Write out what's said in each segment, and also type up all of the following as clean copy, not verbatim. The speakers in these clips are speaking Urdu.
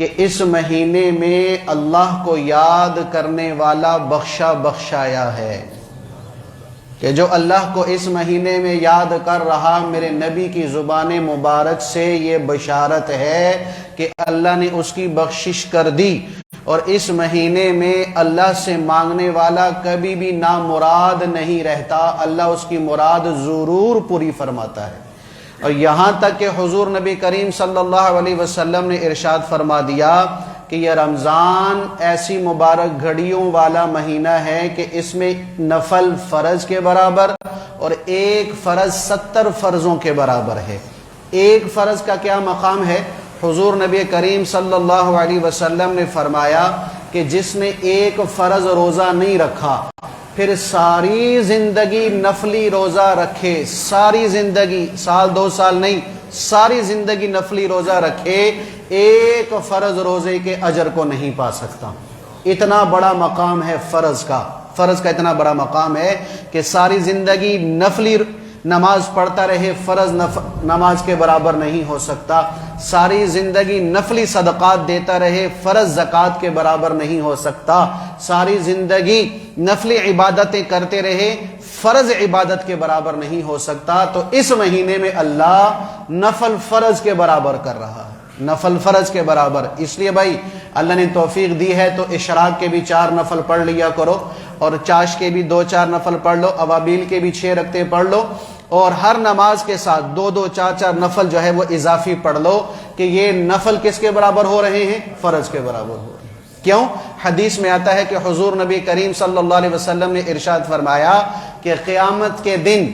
کہ اس مہینے میں اللہ کو یاد کرنے والا بخشا بخشایا ہے، کہ جو اللہ کو اس مہینے میں یاد کر رہا، میرے نبی کی زبان مبارک سے یہ بشارت ہے کہ اللہ نے اس کی بخشش کر دی، اور اس مہینے میں اللہ سے مانگنے والا کبھی بھی نامراد نہیں رہتا، اللہ اس کی مراد ضرور پوری فرماتا ہے۔ اور یہاں تک کہ حضور نبی کریم صلی اللہ علیہ وسلم نے ارشاد فرما دیا کہ یہ رمضان ایسی مبارک گھڑیوں والا مہینہ ہے کہ اس میں نفل فرض کے برابر اور ایک فرض 70 فرضوں کے برابر ہے۔ ایک فرض کا کیا مقام ہے؟ حضور نبی کریم صلی اللہ علیہ وسلم نے فرمایا کہ جس نے ایک فرض روزہ نہیں رکھا، پھر ساری زندگی نفلی روزہ رکھے، ساری زندگی، سال 2 سال نہیں، ساری زندگی نفلی روزہ رکھے، ایک فرض روزے کے اجر کو نہیں پا سکتا۔ اتنا بڑا مقام ہے فرض کا اتنا بڑا مقام ہے کہ ساری زندگی نفلی نماز پڑھتا رہے، فرض نماز کے برابر نہیں ہو سکتا۔ ساری زندگی نفلی صدقات دیتا رہے، فرض زکوٰۃ کے برابر نہیں ہو سکتا۔ ساری زندگی نفلی عبادتیں کرتے رہے، فرض عبادت کے برابر نہیں ہو سکتا۔ تو اس مہینے میں اللہ نفل فرض کے برابر کر رہا ہے، نفل فرض کے برابر۔ اس لیے بھائی اللہ نے توفیق دی ہے تو اشراق کے بھی 4 نفل پڑھ لیا کرو، اور چاش کے بھی 2-4 نفل پڑھ لو، اوابیل کے بھی 6 رکعتیں پڑھ لو، اور ہر نماز کے ساتھ 2-2 4-4 نفل جو ہے وہ اضافی پڑھ لو، کہ یہ نفل کس کے برابر ہو رہے ہیں؟ فرض کے برابر ہو رہے ہیں۔ کیوں؟ حدیث میں آتا ہے کہ حضور نبی کریم صلی اللہ علیہ وسلم نے ارشاد فرمایا کہ قیامت کے دن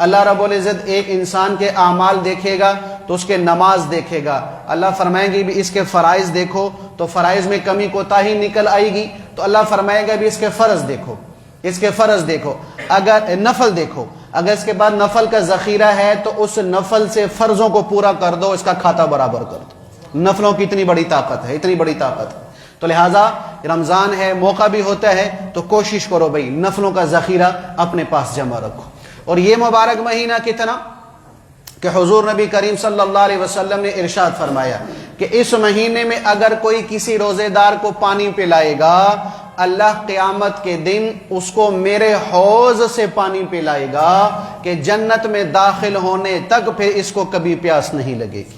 اللہ رب العزت ایک انسان کے اعمال دیکھے گا تو اس کے نماز دیکھے گا، اللہ فرمائیں گے بھی اس کے فرائض دیکھو، تو فرائض میں کمی کوتاہی نکل آئے گی تو اللہ فرمائے گا بھی اس کے فرض دیکھو، اس کے فرض دیکھو، اگر نفل دیکھو، اگر اس کے بعد نفل کا ذخیرہ ہے تو اس نفل سے فرضوں کو پورا کر دو، اس کا کھاتا برابر کر دو۔ نفلوں کی اتنی بڑی طاقت ہے، اتنی بڑی طاقت ہے۔ تو لہٰذا رمضان ہے، موقع بھی ہوتا ہے تو کوشش کرو بھئی نفلوں کا ذخیرہ اپنے پاس جمع رکھو۔ اور یہ مبارک مہینہ کتنا کہ حضور نبی کریم صلی اللہ علیہ وسلم نے ارشاد فرمایا کہ اس مہینے میں اگر کوئی کسی روزے دار کو پانی پلائے گا، اللہ قیامت کے دن اس کو میرے حوض سے پانی پلائے گا کہ جنت میں داخل ہونے تک پھر اس کو کبھی پیاس نہیں لگے گی،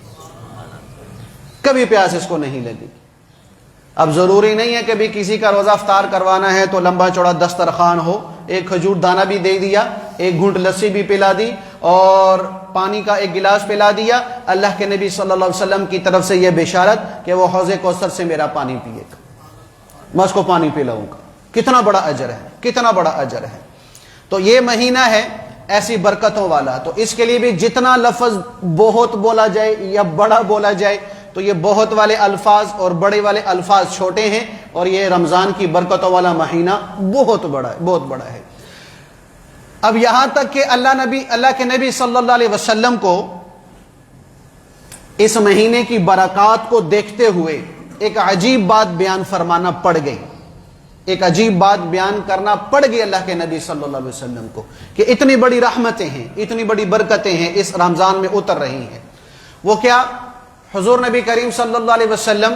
کبھی پیاس اس کو نہیں لگے گی۔ اب ضروری نہیں ہے کہ بھی کسی کا روزہ افطار کروانا ہے تو لمبا چوڑا دسترخوان ہو، ایک کھجور دانہ بھی دے دیا، ایک گھونٹ لسی بھی پلا دی، اور پانی کا ایک گلاس پلا دیا، اللہ کے نبی صلی اللہ علیہ وسلم کی طرف سے یہ بشارت کہ وہ حوض کوثر سے میرا پانی پیے گا، میں اس کو پانی پلاؤں گا۔ کتنا بڑا اجر ہے، کتنا بڑا اجر ہے۔ تو یہ مہینہ ہے ایسی برکتوں والا، تو اس کے لیے بھی جتنا لفظ بہت بولا جائے یا بڑا بولا جائے تو یہ بہت والے الفاظ اور بڑے والے الفاظ چھوٹے ہیں، اور یہ رمضان کی برکتوں والا مہینہ بہت بڑا ہے، بہت بڑا ہے۔ اب یہاں تک کہ اللہ کے نبی صلی اللہ علیہ وسلم کو اس مہینے کی برکات کو دیکھتے ہوئے ایک عجیب بات بیان فرمانا پڑ گئی، ایک عجیب بات بیان کرنا پڑ گئی اللہ کے نبی صلی اللہ علیہ وسلم کو، کہ اتنی بڑی رحمتیں ہیں، اتنی بڑی برکتیں ہیں اس رمضان میں اتر رہی ہیں۔ وہ کیا؟ حضور نبی کریم صلی اللہ علیہ وسلم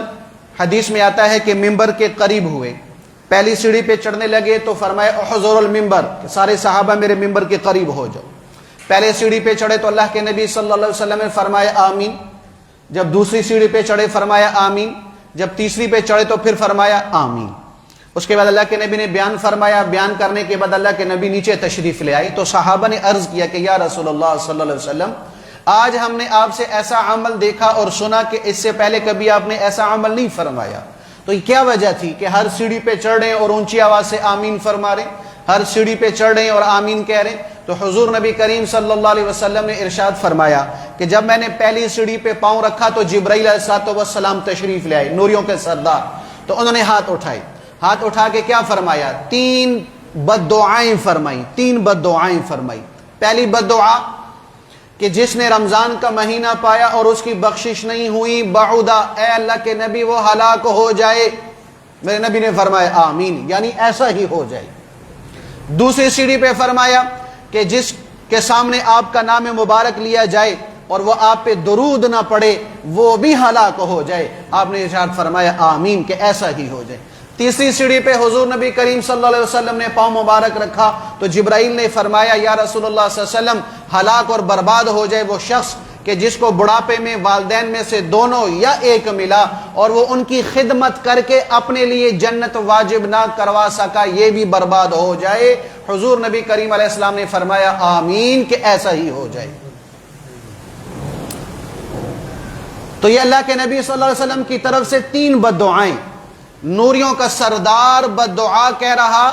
حدیث میں آتا ہے کہ ممبر کے قریب ہوئے، پہلی سیڑھی پہ چڑھنے لگے تو فرمایا احضر المنبر، سارے صحابہ میرے ممبر کے قریب ہو جاؤ۔ پہلے سیڑھی پہ چڑھے تو اللہ کے نبی صلی اللہ علیہ وسلم نے فرمایا آمین، جب دوسری سیڑھی پہ چڑھے فرمایا آمین، جب تیسری پہ چڑھے تو پھر فرمایا آمین۔ اس کے بعد اللہ کے نبی نے بیان فرمایا، بیان کرنے کے بعد اللہ کے نبی نیچے تشریف لے آئے تو صحابہ نے عرض کیا کہ یا رسول اللہ صلی اللہ علیہ وسلم، آج ہم نے آپ سے ایسا عمل دیکھا اور سنا کہ اس سے پہلے کبھی آپ نے ایسا عمل نہیں فرمایا، تو یہ کیا وجہ تھی کہ ہر سیڑھی پہ چڑھ رہے ہیں اور اونچی آواز سے آمین فرما رہے ہیں، ہر سیڑھی پہ چڑھ رہے ہیں اور آمین کہہ رہے ہیں؟ تو حضور نبی کریم صلی اللہ علیہ وسلم نے ارشاد فرمایا کہ جب میں نے پہلی سیڑھی پہ پاؤں رکھا تو جبرائیل علیہ السلام تشریف لے آئے، نوریوں کے سردار، تو انہوں نے ہاتھ اٹھائے، ہاتھ اٹھا کے کیا فرمایا؟ 3 بد دعائیں فرمائی، 3 بد دعائیں فرمائی۔ پہلی بد دعا کہ جس نے رمضان کا مہینہ پایا اور اس کی بخشش نہیں ہوئی، بعودا، اے اللہ کے نبی وہ ہلاک ہو جائے۔ میرے نبی نے فرمایا آمین، یعنی ایسا ہی ہو جائے۔ دوسری سیڑھی پہ فرمایا کہ جس کے سامنے آپ کا نام مبارک لیا جائے اور وہ آپ پہ درود نہ پڑے وہ بھی ہلاک ہو جائے۔ آپ نے ارشاد فرمایا آمین کہ ایسا ہی ہو جائے۔ تیسری سیڑھی پہ حضور نبی کریم صلی اللہ علیہ وسلم نے پاؤں مبارک رکھا تو جبرائیل نے فرمایا یا رسول اللہ صلی اللہ علیہ وسلم ہلاک اور برباد ہو جائے وہ شخص کہ جس کو بڑھاپے میں والدین میں سے دونوں یا ایک ملا اور وہ ان کی خدمت کر کے اپنے لیے جنت واجب نہ کروا سکا، یہ بھی برباد ہو جائے۔ حضور نبی کریم علیہ السلام نے فرمایا آمین کہ ایسا ہی ہو جائے۔ تو یہ اللہ کے نبی صلی اللہ علیہ وسلم کی طرف سے 3 بددعائیں۔ نوریوں کا سردار بددعا کہہ رہا،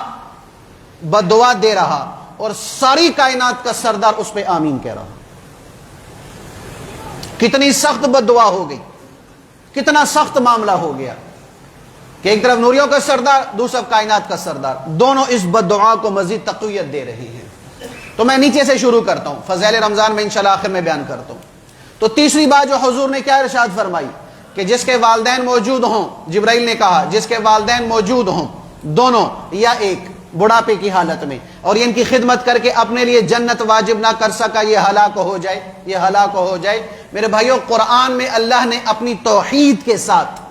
بددعا دے رہا، اور ساری کائنات کا سردار اس پہ آمین کہہ رہا۔ کتنی سخت بددعا ہو گئی، کتنا سخت معاملہ ہو گیا کہ ایک طرف نوریوں کا سردار، دوسرا کائنات کا سردار، دونوں اس بددعا کو مزید تقویت دے رہی ہیں۔ تو میں نیچے سے شروع کرتا ہوں، فضائل رمضان میں انشاءاللہ آخر میں بیان کرتا ہوں۔ تو تیسری بات جو حضور نے کیا ارشاد فرمائی کہ جس کے والدین موجود ہوں، جبرائیل نے کہا جس کے والدین موجود ہوں دونوں یا ایک بڑھاپے کی حالت میں اور یہ ان کی خدمت کر کے اپنے لیے جنت واجب نہ کر سکا، یہ ہلاک ہو جائے، یہ ہلاک ہو جائے۔ میرے بھائیوں، قرآن میں اللہ نے اپنی توحید کے ساتھ،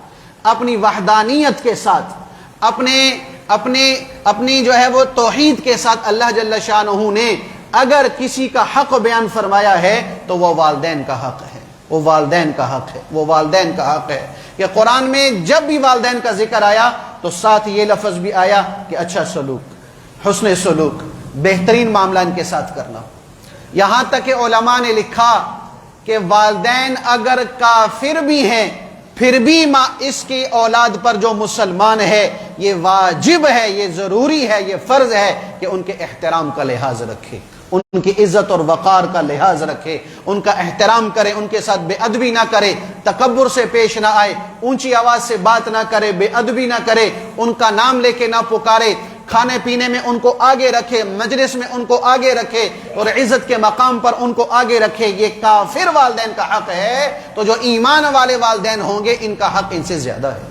اپنی وحدانیت کے ساتھ، اپنی جو ہے وہ توحید کے ساتھ اللہ جل شانہ نے اگر کسی کا حق بیان فرمایا ہے تو وہ والدین کا حق ہے، وہ والدین کا حق ہے، وہ والدین کا حق ہے۔ کہ قرآن میں جب بھی والدین کا ذکر آیا تو ساتھ یہ لفظ بھی آیا کہ اچھا سلوک، حسن سلوک، بہترین معاملہ ان کے ساتھ کرنا۔ یہاں تک کہ علماء نے لکھا کہ والدین اگر کافر بھی ہیں پھر بھی اس کی اولاد پر جو مسلمان ہے یہ واجب ہے، یہ ضروری ہے، یہ فرض ہے کہ ان کے احترام کا لحاظ رکھے، ان کی عزت اور وقار کا لحاظ رکھے، ان کا احترام کرے، ان کے ساتھ بے ادبی نہ کرے، تکبر سے پیش نہ آئے، اونچی آواز سے بات نہ کرے، بے ادبی نہ کرے، ان کا نام لے کے نہ پکارے، کھانے پینے میں ان کو آگے رکھے، مجلس میں ان کو آگے رکھے اور عزت کے مقام پر ان کو آگے رکھے۔ یہ کافر والدین کا حق ہے، تو جو ایمان والے والدین ہوں گے ان کا حق ان سے زیادہ ہے،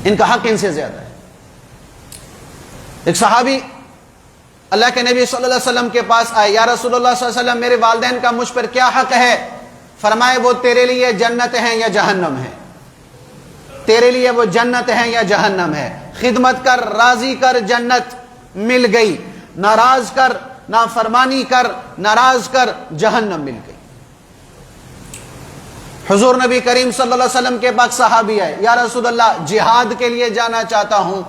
ان کا حق ان سے زیادہ ہے۔ ایک صحابی اللہ کے نبی صلی اللہ علیہ وسلم کے پاس آئے، یا رسول اللہ صلی اللہ علیہ وسلم میرے والدین کا مجھ پر کیا حق ہے؟ فرمائے وہ تیرے لیے جنت ہیں یا جہنم ہے، تیرے لیے وہ جنت ہیں یا جہنم ہے۔ خدمت کر، راضی کر، جنت مل گئی، ناراض کر، نافرمانی کر، ناراض کر، جہنم مل گئی۔ حضور نبی کریم صلی اللہ علیہ وسلم کے پاس صحابی آئے، یا رسول اللہ جہاد کے لیے جانا چاہتا ہوں،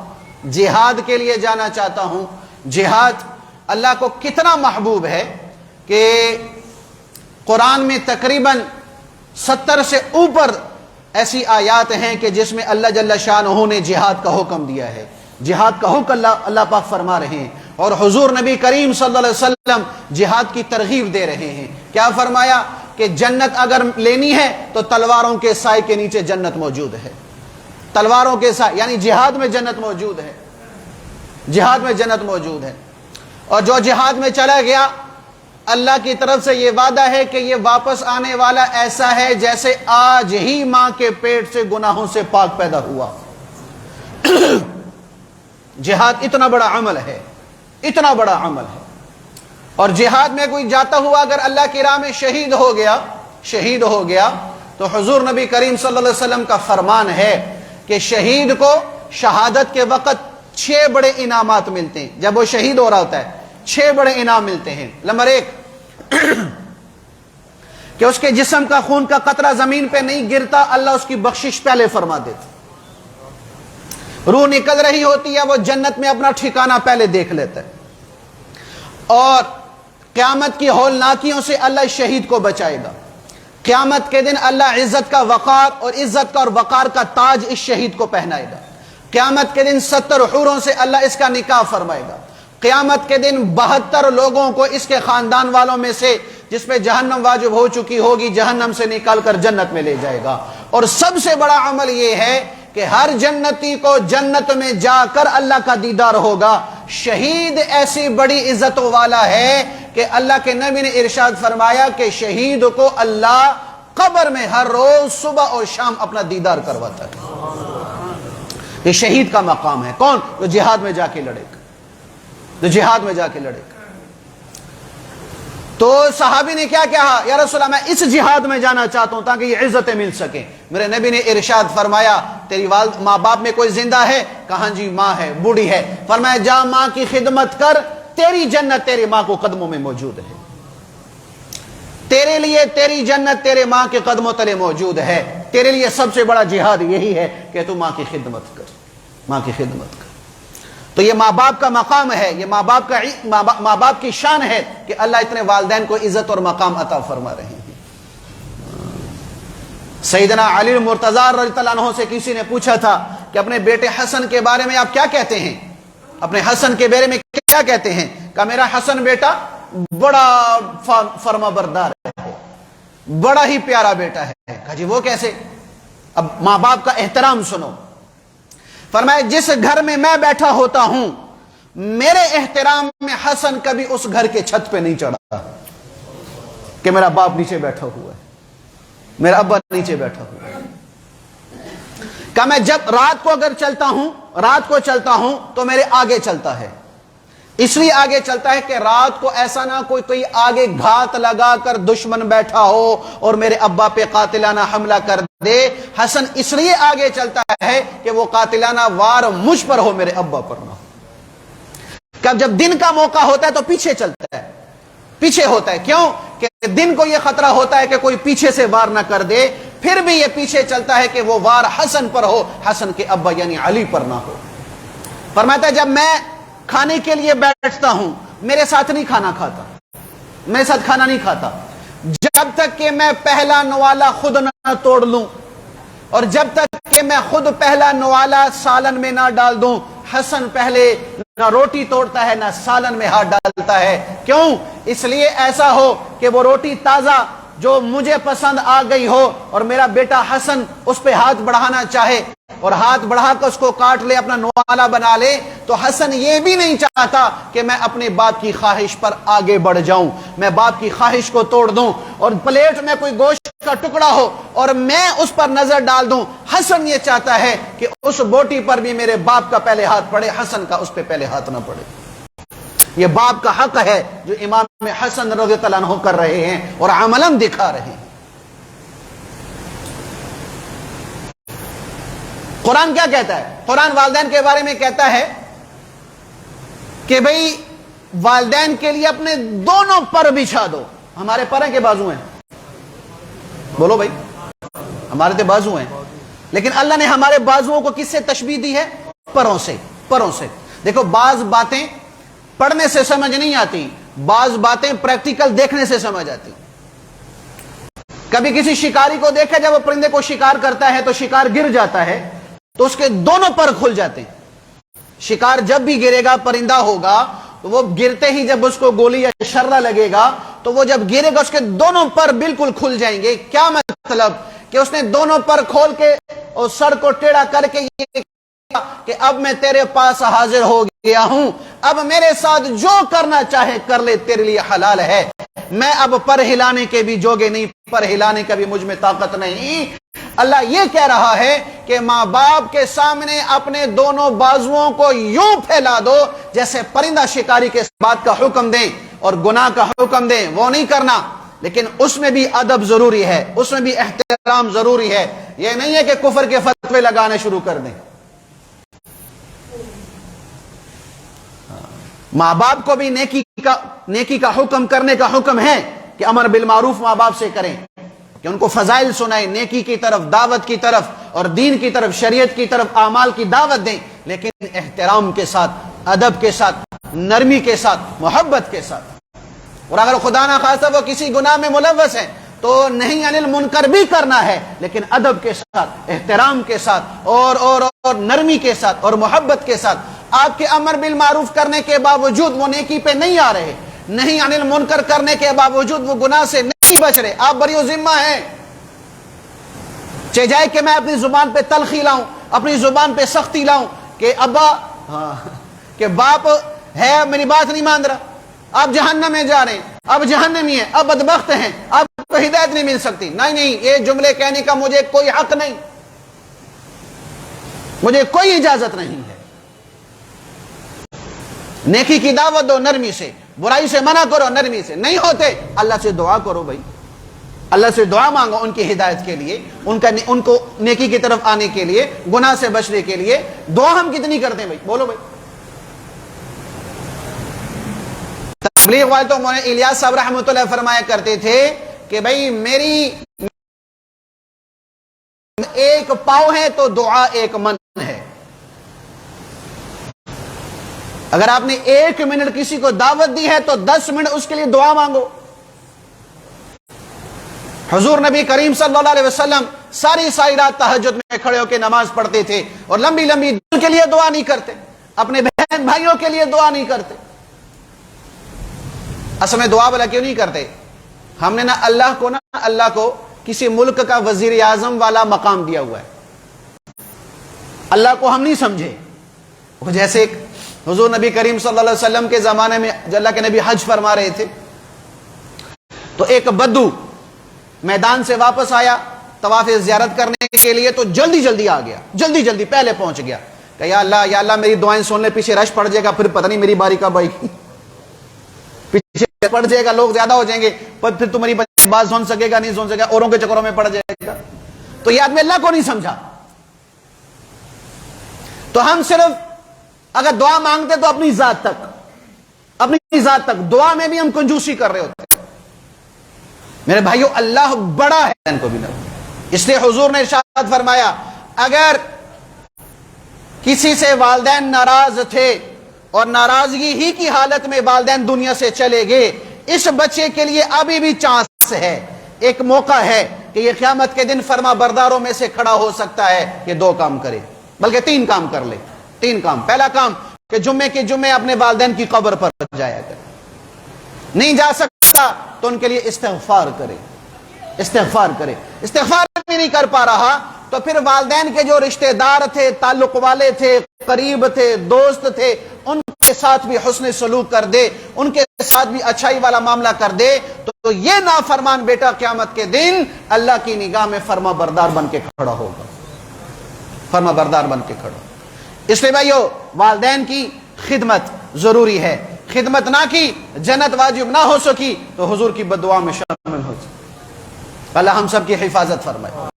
جہاد کے لیے جانا چاہتا ہوں۔ جہاد اللہ کو کتنا محبوب ہے کہ قرآن میں تقریباً 70 سے اوپر ایسی آیات ہیں کہ جس میں اللہ جل شانہ نے جہاد کا حکم دیا ہے، جہاد کا حکم اللہ پاک فرما رہے ہیں، اور حضور نبی کریم صلی اللہ علیہ وسلم جہاد کی ترغیب دے رہے ہیں۔ کیا فرمایا کہ جنت اگر لینی ہے تو تلواروں کے سائے کے نیچے جنت موجود ہے، تلواروں کے سائے، یعنی جہاد میں جنت موجود ہے، جہاد میں جنت موجود ہے۔ اور جو جہاد میں چلا گیا اللہ کی طرف سے یہ وعدہ ہے کہ یہ واپس آنے والا ایسا ہے جیسے آج ہی ماں کے پیٹ سے گناہوں سے پاک پیدا ہوا۔ جہاد اتنا بڑا عمل ہے، اتنا بڑا عمل ہے، اور جہاد میں کوئی جاتا ہوا اگر اللہ کی راہ میں شہید ہو گیا تو حضور نبی کریم صلی اللہ علیہ وسلم کا فرمان ہے کہ شہید کو شہادت کے وقت 6 بڑے انعامات ملتے ہیں۔ جب وہ شہید ہو رہا ہوتا ہے 6 بڑے انعام ملتے ہیں۔ نمبر 1 کہ اس کے جسم کا خون کا قطرہ زمین پہ نہیں گرتا، اللہ اس کی بخشش پہلے فرما دیتا۔ روح نکل رہی ہوتی ہے، وہ جنت میں اپنا ٹھکانہ پہلے دیکھ لیتا ہے، اور قیامت کی ہولناکیوں سے اللہ شہید کو بچائے گا۔ قیامت کے دن اللہ عزت کا وقار اور عزت کا اور وقار کا تاج اس شہید کو پہنائے گا۔ قیامت کے دن 70 حوروں سے اللہ اس کا نکاح فرمائے گا۔ قیامت کے دن 72 لوگوں کو اس کے خاندان والوں میں سے جس پہ جہنم واجب ہو چکی ہوگی جہنم سے نکال کر جنت میں لے جائے گا۔ اور سب سے بڑا عمل یہ ہے کہ ہر جنتی کو جنت میں جا کر اللہ کا دیدار ہوگا۔ شہید ایسی بڑی عزت والا ہے کہ اللہ کے نبی نے ارشاد فرمایا کہ شہید کو اللہ قبر میں ہر روز صبح اور شام اپنا دیدار کرواتا ہے۔ یہ شہید کا مقام ہے۔ کون؟ جو جہاد میں جا کے لڑے گا، جو جہاد میں جا کے لڑے گا۔ تو صحابی نے کیا کہا؟ یا رسول اللہ میں اس جہاد میں جانا چاہتا ہوں تاکہ یہ عزتیں مل سکیں۔ میرے نبی نے ارشاد فرمایا تیری ماں باپ میں کوئی زندہ ہے؟ کہا جی ماں ہے، بوڑھی ہے۔ فرمایا جا ماں کی خدمت کر، تیری جنت تیری ماں کو قدموں میں موجود ہے، تیرے لیے تیری جنت تیرے ماں کے قدموں تلے موجود ہے۔ تیرے لیے سب سے بڑا جہاد یہی ہے کہ تو ماں کی خدمت کر، ماں کی خدمت کر۔ تو یہ ماں باپ کا مقام ہے، یہ ماں باپ کی شان ہے کہ اللہ اتنے والدین کو عزت اور مقام عطا فرما رہے ہیں۔ سیدنا علی مرتضی رضی اللہ عنہ سے کسی نے پوچھا تھا کہ اپنے بیٹے حسن کے بارے میں آپ کیا کہتے ہیں؟ اپنے حسن کے بارے میں کیا کہتے ہیں؟ کہ میرا حسن بیٹا بڑا فرما بردار ہے، بڑا ہی پیارا بیٹا ہے۔ کہا جی وہ کیسے؟ اب ماں باپ کا احترام سنو۔ فرمایا جس گھر میں میں بیٹھا ہوتا ہوں میرے احترام میں حسن کبھی اس گھر کے چھت پہ نہیں چڑھا کہ میرا باپ نیچے بیٹھا ہوا ہے، میرا ابا نیچے بیٹھا ہوا ہے۔ کہ میں جب رات کو اگر چلتا ہوں تو میرے آگے چلتا ہے، اس لیے آگے چلتا ہے کہ رات کو ایسا نہ کوئی آگے گھات لگا کر دشمن بیٹھا ہو اور میرے ابا پہ قاتلانہ حملہ کر دے۔ حسن اس لیے آگے چلتا ہے کہ وہ قاتلانہ وار مجھ پر ہو، میرے ابا پر نہ ہو۔ کہ جب دن کا موقع ہوتا ہے تو پیچھے چلتا ہے، پیچھے ہوتا ہے۔ کیوں؟ کہ دن کو یہ خطرہ ہوتا ہے کہ کوئی پیچھے سے وار نہ کر دے، پھر بھی یہ پیچھے چلتا ہے کہ وہ وار حسن پر ہو، حسن کے ابا یعنی علی پر نہ ہو۔ فرماتا ہے جب میں کھانے کے لیے بیٹھتا ہوں میرے ساتھ نہیں کھانا کھاتا، میرے ساتھ کھانا نہیں کھاتا جب تک کہ میں پہلا نوالا خود نہ توڑ لوں، اور جب تک کہ میں خود پہلا نوالا سالن میں نہ ڈال دوں۔ حسن پہلے نہ روٹی توڑتا ہے نہ سالن میں ہاتھ ڈالتا ہے۔ کیوں؟ اس لیے ایسا ہو کہ وہ روٹی تازہ جو مجھے پسند آ گئی ہو اور میرا بیٹا حسن اس پہ ہاتھ بڑھانا چاہے اور ہاتھ بڑھا کر اس کو کاٹ لے، اپنا نوالا بنا لے، تو حسن یہ بھی نہیں چاہتا کہ میں اپنے باپ کی خواہش پر آگے بڑھ جاؤں، میں باپ کی خواہش کو توڑ دوں، اور پلیٹ میں کوئی گوشت کا ٹکڑا ہو اور میں اس پر نظر ڈال دوں۔ حسن یہ چاہتا ہے کہ اس بوٹی پر بھی میرے باپ کا پہلے ہاتھ پڑے، حسن کا اس پہ پہلے ہاتھ نہ پڑے۔ یہ باپ کا حق ہے جو امام حسن رضی اللہ عنہ کر رہے ہیں اور عملاً دکھا رہے ہیں۔ قرآن کیا کہتا ہے؟ قرآن والدین کے بارے میں کہتا ہے کہ بھئی والدین کے لیے اپنے دونوں پر بچھا دو۔ ہمارے پر ہیں کہ بازو ہیں؟ بولو بھائی، ہمارے تو بازو ہیں، لیکن اللہ نے ہمارے بازوؤں کو کس سے تشبیہ دی ہے؟ پروں سے، پروں سے۔ دیکھو بعض باتیں پڑھنے سے سمجھ نہیں آتی، بعض باتیں پریکٹیکل دیکھنے سے سمجھ آتی۔ کبھی کسی شکاری کو دیکھا جب وہ پرندے کو شکار کرتا ہے تو شکار گر جاتا ہے تو اس کے دونوں پر کھل جاتے ہیں۔ شکار جب بھی گرے گا، پرندہ ہوگا، تو وہ گرتے ہی جب اس کو گولی یا شرہ لگے گا تو وہ جب گرے گا اس کے دونوں پر بالکل کھل جائیں گے۔ کیا مطلب؟ کہ اس نے دونوں پر کھول کے اور سر کو ٹیڑھا کر کے یہ کہ اب میں تیرے پاس حاضر ہو گیا ہوں، اب میرے ساتھ جو کرنا چاہے کر لے، تیرے لیے حلال ہے، میں اب پر ہلانے کے بھی جوگے نہیں، پر ہلانے کا بھی مجھ میں طاقت نہیں۔ اللہ یہ کہہ رہا ہے کہ ماں باپ کے سامنے اپنے دونوں بازوؤں کو یوں پھیلا دو جیسے پرندہ شکاری کے بات کا حکم دیں اور گناہ کا حکم دیں، وہ نہیں کرنا، لیکن اس میں بھی ادب ضروری ہے، اس میں بھی احترام ضروری ہے۔ یہ نہیں ہے کہ کفر کے فتوے لگانے شروع کر دیں۔ ماں باپ کو بھی نیکی کا حکم کرنے کا حکم ہے کہ امر بالمعروف ماں باپ سے کریں، کہ ان کو فضائل سنائیں، نیکی کی طرف، دعوت کی طرف اور دین کی طرف، شریعت کی طرف اعمال کی دعوت دیں، لیکن احترام کے ساتھ، ادب کے ساتھ، نرمی کے ساتھ، محبت کے ساتھ۔ اور اگر خدا نہ خواستہ وہ کسی گناہ میں ملوث ہیں تو نہیں عن المنکر بھی کرنا ہے، لیکن ادب کے ساتھ، احترام کے ساتھ اور نرمی کے ساتھ اور محبت کے ساتھ۔ آپ کے امر بالمعروف کرنے کے باوجود وہ نیکی پہ نہیں آ رہے، نہیں عن المنکر کرنے کے باوجود وہ گناہ سے نہیں بچ رہے، آپ بری و ذمہ ہیں۔ چاہے جائے کہ میں اپنی زبان پہ تلخی لاؤں، اپنی زبان پہ سختی لاؤں کہ ابا کہ باپ ہے میری بات نہیں مان رہا، آپ جہنم میں جا رہے ہیں، اب جہنمی ہیں، اب بدبخت ہیں، اب کو ہدایت نہیں مل سکتی۔ نہیں، یہ جملے کہنے کا مجھے کوئی حق نہیں، مجھے کوئی اجازت نہیں ہے۔ نیکی کی دعوت دو نرمی سے، برائی سے منع کرو نرمی سے، نہیں ہوتے اللہ سے دعا کرو بھائی، اللہ سے دعا مانگو ان کی ہدایت کے لیے، ان کو نیکی کی طرف آنے کے لیے، گناہ سے بچنے کے لیے۔ دعا ہم کتنی کرتے ہیں بھائی، بولو بھائی۔ تبلیغ والے تو مولانا الیاس صاحب رحمۃ اللہ فرمایا کرتے تھے کہ بھائی میری ایک پاؤں ہے تو دعا ایک من ہے۔ اگر آپ نے 1 منٹ کسی کو دعوت دی ہے تو 10 منٹ اس کے لیے دعا مانگو۔ حضور نبی کریم صلی اللہ علیہ وسلم ساری رات تہجد میں کھڑے ہو کے نماز پڑھتے تھے اور لمبی دن کے لیے دعا نہیں کرتے، اپنے بہن بھائیوں کے لیے دعا نہیں کرتے۔ اصل میں دعا بلا کیوں نہیں کرتے؟ ہم نے اللہ کو کسی ملک کا وزیر اعظم والا مقام دیا ہوا ہے، اللہ کو ہم نہیں سمجھے۔ جیسے حضور نبی کریم صلی اللہ علیہ وسلم کے زمانے میں اللہ کے نبی حج فرما رہے تھے تو ایک بدو میدان سے واپس آیا طواف زیارت کرنے کے لیے، تو جلدی آ گیا، جلدی پہلے پہنچ گیا کہ یا اللہ میری دعائیں سن لے، پیچھے رش پڑ جائے گا، پھر پتہ نہیں میری باری کب آئے گی، پیچھے پڑ جائے گا، لوگ زیادہ ہو جائیں گے، پھر تمہاری بات سن سکے گا نہیں سن سکے گا، اوروں کے چکروں میں پڑ جائے گا۔ تو یہ آدمی اللہ کو نہیں سمجھا۔ تو ہم صرف اگر دعا مانگتے تو اپنی ذات تک دعا میں بھی ہم کنجوسی کر رہے ہوتے ہیں۔ میرے بھائیو اللہ بڑا ہے، ان کو بھی نہ، اس لیے حضور نے ارشاد فرمایا اگر کسی سے والدین ناراض تھے اور ناراضگی ہی کی حالت میں والدین دنیا سے چلے گئے، اس بچے کے لیے ابھی بھی چانس ہے، ایک موقع ہے کہ یہ قیامت کے دن فرما برداروں میں سے کھڑا ہو سکتا ہے کہ 2 کام کرے، بلکہ 3 کام کر لے۔ 3 کام۔ پہلا کام کہ جمعے کے جمعے اپنے والدین کی قبر پر جایا کرے، نہیں جا سکتا تو ان کے لیے استغفار کرے، استغفار بھی نہیں کر پا رہا تو پھر والدین کے جو رشتہ دار تھے، تعلق والے تھے، قریب تھے، دوست تھے، ان کے ساتھ بھی حسن سلوک کر دے، ان کے ساتھ بھی اچھائی والا معاملہ کر دے، تو یہ نافرمان بیٹا قیامت کے دن اللہ کی نگاہ میں فرما بردار بن کے کھڑا ہوگا، فرما بردار بن کے کھڑا۔ اس لیے بھائیو والدین کی خدمت ضروری ہے، خدمت نہ کی جنت واجب نہ ہو سکی تو حضور کی بددعا میں شامل ہو سکے۔ اللہ ہم سب کی حفاظت فرمائے۔